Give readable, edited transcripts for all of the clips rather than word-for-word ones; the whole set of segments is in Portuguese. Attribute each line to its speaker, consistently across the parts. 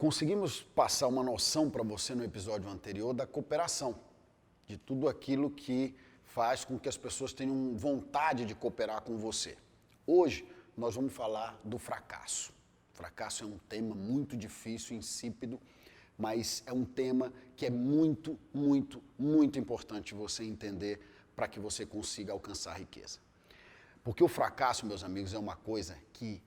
Speaker 1: Conseguimos passar uma noção para você no episódio anterior da cooperação, de tudo aquilo que faz com que as pessoas tenham vontade de cooperar com você. Hoje nós vamos falar do fracasso. O fracasso é um tema muito difícil, insípido, mas é um tema que é muito, muito, muito importante você entender para que você consiga alcançar a riqueza. Porque o fracasso, meus amigos, é uma coisa que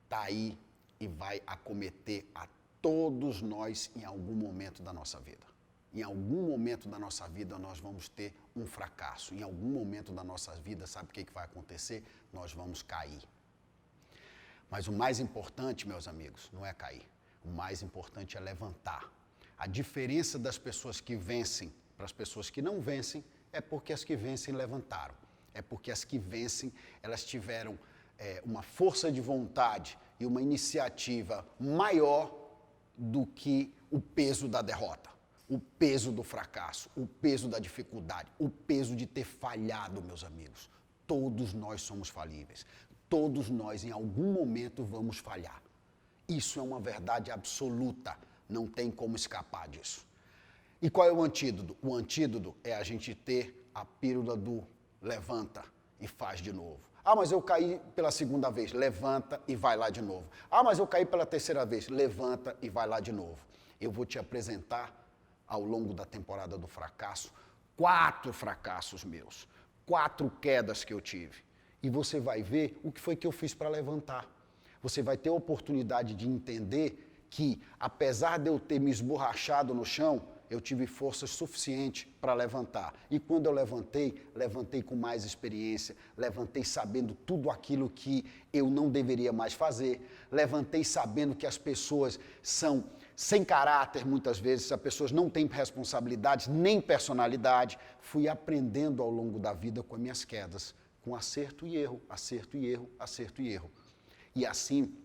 Speaker 1: está aí e vai acometer a todos nós em algum momento da nossa vida. Em algum momento da nossa vida nós vamos ter um fracasso. Em algum momento da nossa vida, sabe o que vai acontecer? Nós vamos cair. Mas o mais importante, meus amigos, não é cair. O mais importante é levantar. A diferença das pessoas que vencem para as pessoas que não vencem é porque as que vencem levantaram. É porque as que vencem, elas tiveram uma força de vontade e uma iniciativa maior do que o peso da derrota, o peso do fracasso, o peso da dificuldade, o peso de ter falhado, meus amigos. Todos nós somos falíveis. Todos nós, em algum momento, vamos falhar. Isso é uma verdade absoluta. Não tem como escapar disso. E qual é o antídoto? O antídoto é a gente ter a pílula do levanta e faz de novo. Ah, mas eu caí pela segunda vez. Levanta e vai lá de novo. Ah, mas eu caí pela terceira vez. Levanta e vai lá de novo. Eu vou te apresentar, ao longo da temporada do fracasso, 4 fracassos meus. 4 quedas que eu tive. E você vai ver o que foi que eu fiz para levantar. Você vai ter a oportunidade de entender que, apesar de eu ter me esborrachado no chão, eu tive força suficiente para levantar. E quando eu levantei com mais experiência, levantei sabendo tudo aquilo que eu não deveria mais fazer, levantei sabendo que as pessoas são sem caráter muitas vezes, as pessoas não têm responsabilidades nem personalidade. Fui aprendendo ao longo da vida com as minhas quedas, com acerto e erro, acerto e erro, acerto e erro. E assim,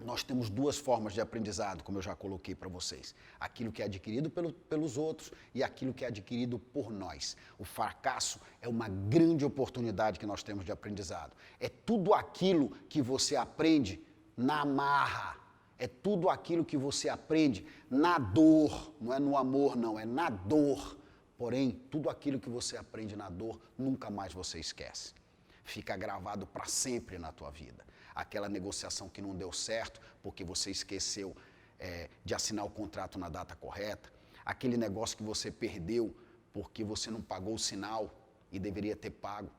Speaker 1: nós temos 2 formas de aprendizado, como eu já coloquei para vocês. Aquilo que é adquirido pelos outros e aquilo que é adquirido por nós. O fracasso é uma grande oportunidade que nós temos de aprendizado. É tudo aquilo que você aprende na marra. É tudo aquilo que você aprende na dor. Não é no amor, não. É na dor. Porém, tudo aquilo que você aprende na dor, nunca mais você esquece. Fica gravado para sempre na tua vida. Aquela negociação que não deu certo porque você esqueceu de assinar o contrato na data correta, aquele negócio que você perdeu porque você não pagou o sinal e deveria ter pago,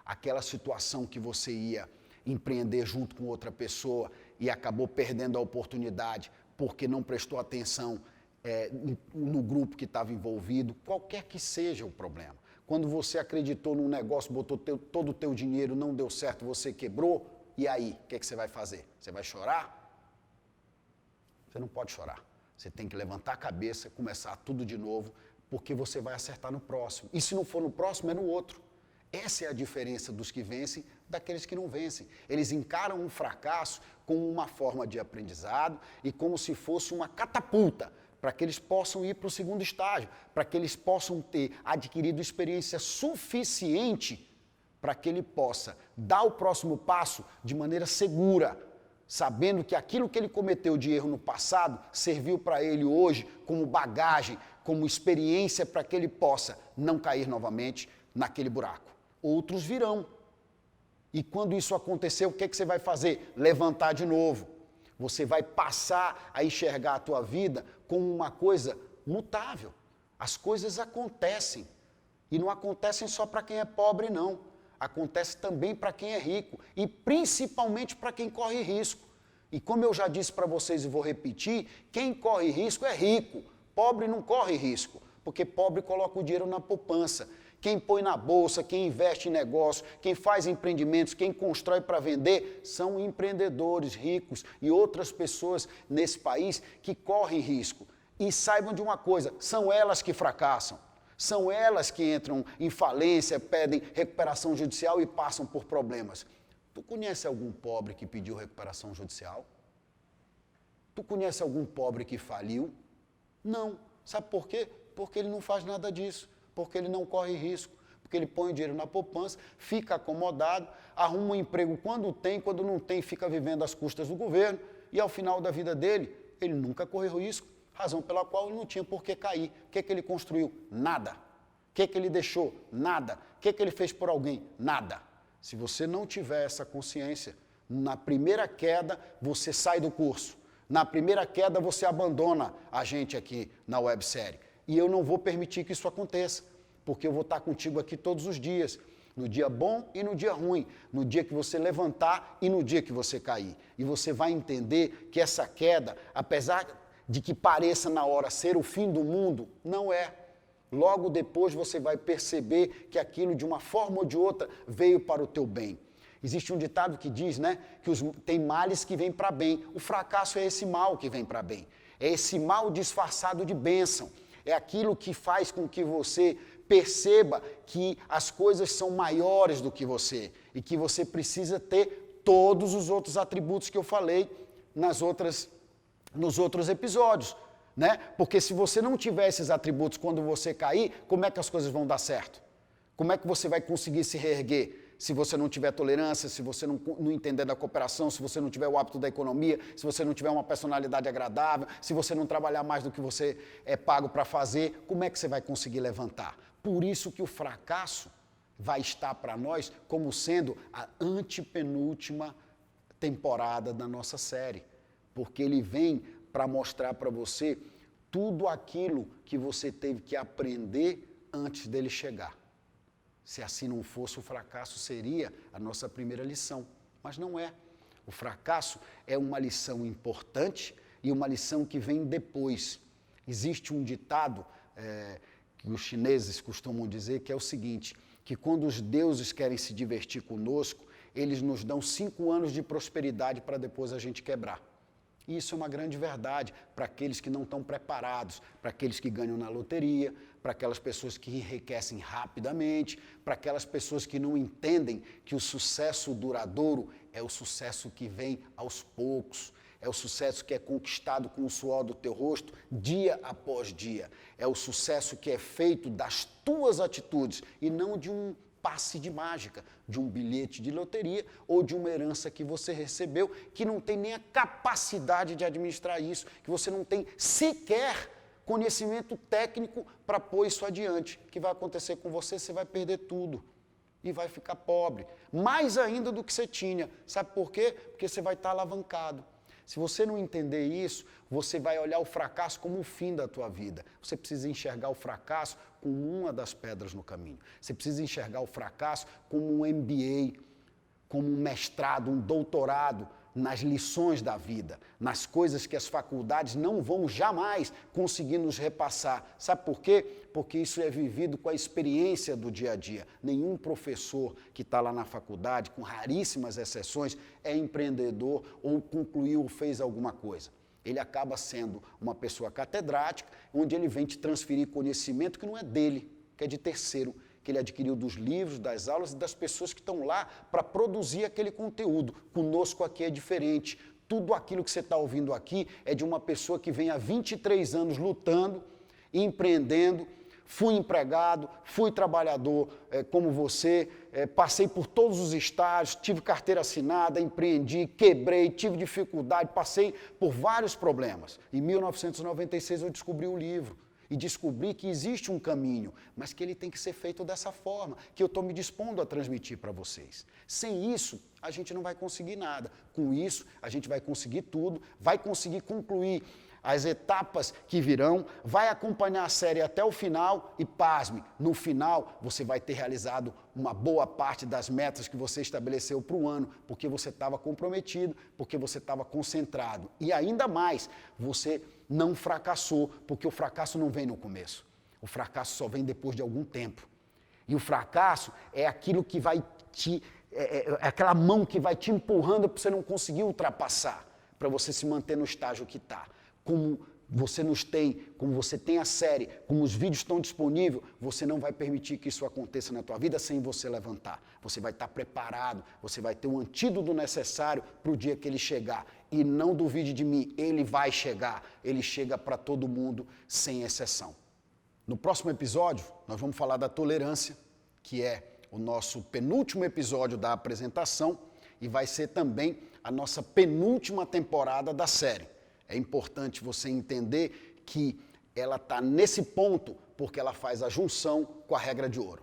Speaker 1: aquela situação que você ia empreender junto com outra pessoa e acabou perdendo a oportunidade porque não prestou atenção no grupo que estava envolvido, qualquer que seja o problema. Quando você acreditou num negócio, botou todo o teu dinheiro, não deu certo, você quebrou, e aí, o que você vai fazer? Você vai chorar? Você não pode chorar. Você tem que levantar a cabeça, começar tudo de novo, porque você vai acertar no próximo. E se não for no próximo, é no outro. Essa é a diferença dos que vencem daqueles que não vencem. Eles encaram o fracasso como uma forma de aprendizado e como se fosse uma catapulta para que eles possam ir para o segundo estágio, para que eles possam ter adquirido experiência suficiente para que ele possa dar o próximo passo de maneira segura, sabendo que aquilo que ele cometeu de erro no passado serviu para ele hoje como bagagem, como experiência para que ele possa não cair novamente naquele buraco. Outros virão. E quando isso acontecer, o que você vai fazer? Levantar de novo. Você vai passar a enxergar a tua vida como uma coisa mutável. As coisas acontecem. E não acontecem só para quem é pobre, não. Acontece também para quem é rico e principalmente para quem corre risco. E como eu já disse para vocês e vou repetir, quem corre risco é rico. Pobre não corre risco, porque pobre coloca o dinheiro na poupança. Quem põe na bolsa, quem investe em negócio, quem faz empreendimentos, quem constrói para vender, são empreendedores ricos e outras pessoas nesse país que correm risco. E saibam de uma coisa, são elas que fracassam. São elas que entram em falência, pedem recuperação judicial e passam por problemas. Tu conhece algum pobre que pediu recuperação judicial? Tu conhece algum pobre que faliu? Não. Sabe por quê? Porque ele não faz nada disso. Porque ele não corre risco. Porque ele põe o dinheiro na poupança, fica acomodado, arruma um emprego quando não tem, fica vivendo às custas do governo e ao final da vida dele, Ele nunca correu risco, razão pela qual ele não tinha por que cair. O que ele construiu? Nada. O que ele deixou? Nada. O que ele fez por alguém? Nada. Se você não tiver essa consciência, na primeira queda você sai do curso. Na primeira queda você abandona a gente aqui na websérie. E eu não vou permitir que isso aconteça, porque eu vou estar contigo aqui todos os dias. No dia bom e no dia ruim, no dia que você levantar e no dia que você cair. E você vai entender que essa queda, apesar de que pareça na hora ser o fim do mundo, não é. Logo depois você vai perceber que aquilo de uma forma ou de outra veio para o teu bem. Existe um ditado que diz, né, que tem males que vêm para bem. O fracasso é esse mal que vem para bem. É esse mal disfarçado de bênção. É aquilo que faz com que você perceba que as coisas são maiores do que você e que você precisa ter todos os outros atributos que eu falei nos outros episódios, né? Porque se você não tiver esses atributos quando você cair, como é que as coisas vão dar certo? Como é que você vai conseguir se reerguer? Se você não tiver tolerância, se você não entender da cooperação, se você não tiver o hábito da economia, se você não tiver uma personalidade agradável, se você não trabalhar mais do que você é pago para fazer, como é que você vai conseguir levantar? Por isso que o fracasso vai estar para nós como sendo a antepenúltima temporada da nossa série. Porque ele vem para mostrar para você tudo aquilo que você teve que aprender antes dele chegar. Se assim não fosse, o fracasso seria a nossa primeira lição. Mas não é. O fracasso é uma lição importante e uma lição que vem depois. Existe um ditado que os chineses costumam dizer, que é o seguinte, que quando os deuses querem se divertir conosco, eles nos dão 5 anos de prosperidade para depois a gente quebrar. E isso é uma grande verdade para aqueles que não estão preparados, para aqueles que ganham na loteria, para aquelas pessoas que enriquecem rapidamente, para aquelas pessoas que não entendem que o sucesso duradouro é o sucesso que vem aos poucos, é o sucesso que é conquistado com o suor do teu rosto, dia após dia. É o sucesso que é feito das tuas atitudes e não de um passe de mágica, de um bilhete de loteria ou de uma herança que você recebeu, que não tem nem a capacidade de administrar isso, que você não tem sequer conhecimento técnico para pôr isso adiante. O que vai acontecer com você? Você vai perder tudo e vai ficar pobre, mais ainda do que você tinha. Sabe por quê? Porque você vai estar alavancado. Se você não entender isso, você vai olhar o fracasso como o fim da tua vida. Você precisa enxergar o fracasso como uma das pedras no caminho. Você precisa enxergar o fracasso como um MBA, como um mestrado, um doutorado nas lições da vida, nas coisas que as faculdades não vão jamais conseguir nos repassar. Sabe por quê? Porque isso é vivido com a experiência do dia a dia. Nenhum professor que está lá na faculdade, com raríssimas exceções, é empreendedor ou concluiu ou fez alguma coisa. Ele acaba sendo uma pessoa catedrática, onde ele vem te transferir conhecimento que não é dele, que é de terceiro, que ele adquiriu dos livros, das aulas e das pessoas que estão lá para produzir aquele conteúdo. Conosco aqui é diferente. Tudo aquilo que você está ouvindo aqui é de uma pessoa que vem há 23 anos lutando, empreendendo. Fui empregado, fui trabalhador como você, passei por todos os estágios, tive carteira assinada, empreendi, quebrei, tive dificuldade, passei por vários problemas. Em 1996 eu descobri o livro. E descobri que existe um caminho, mas que ele tem que ser feito dessa forma, que eu estou me dispondo a transmitir para vocês. Sem isso, a gente não vai conseguir nada. Com isso, a gente vai conseguir tudo, vai conseguir concluir as etapas que virão, vai acompanhar a série até o final e, pasme, no final você vai ter realizado uma boa parte das metas que você estabeleceu para o ano, porque você estava comprometido, porque você estava concentrado. E ainda mais, você não fracassou, porque o fracasso não vem no começo. O fracasso só vem depois de algum tempo. E o fracasso é aquilo que vai é aquela mão que vai te empurrando para você não conseguir ultrapassar, para você se manter no estágio que está. Como você nos tem, como você tem a série, como os vídeos estão disponíveis, você não vai permitir que isso aconteça na tua vida sem você levantar. Você vai estar preparado, você vai ter o antídoto necessário para o dia que ele chegar. E não duvide de mim, ele vai chegar. Ele chega para todo mundo, sem exceção. No próximo episódio, nós vamos falar da tolerância, que é o nosso penúltimo episódio da apresentação e vai ser também a nossa penúltima temporada da série. É importante você entender que ela está nesse ponto porque ela faz a junção com a regra de ouro.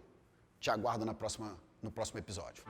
Speaker 1: Te aguardo no próximo episódio.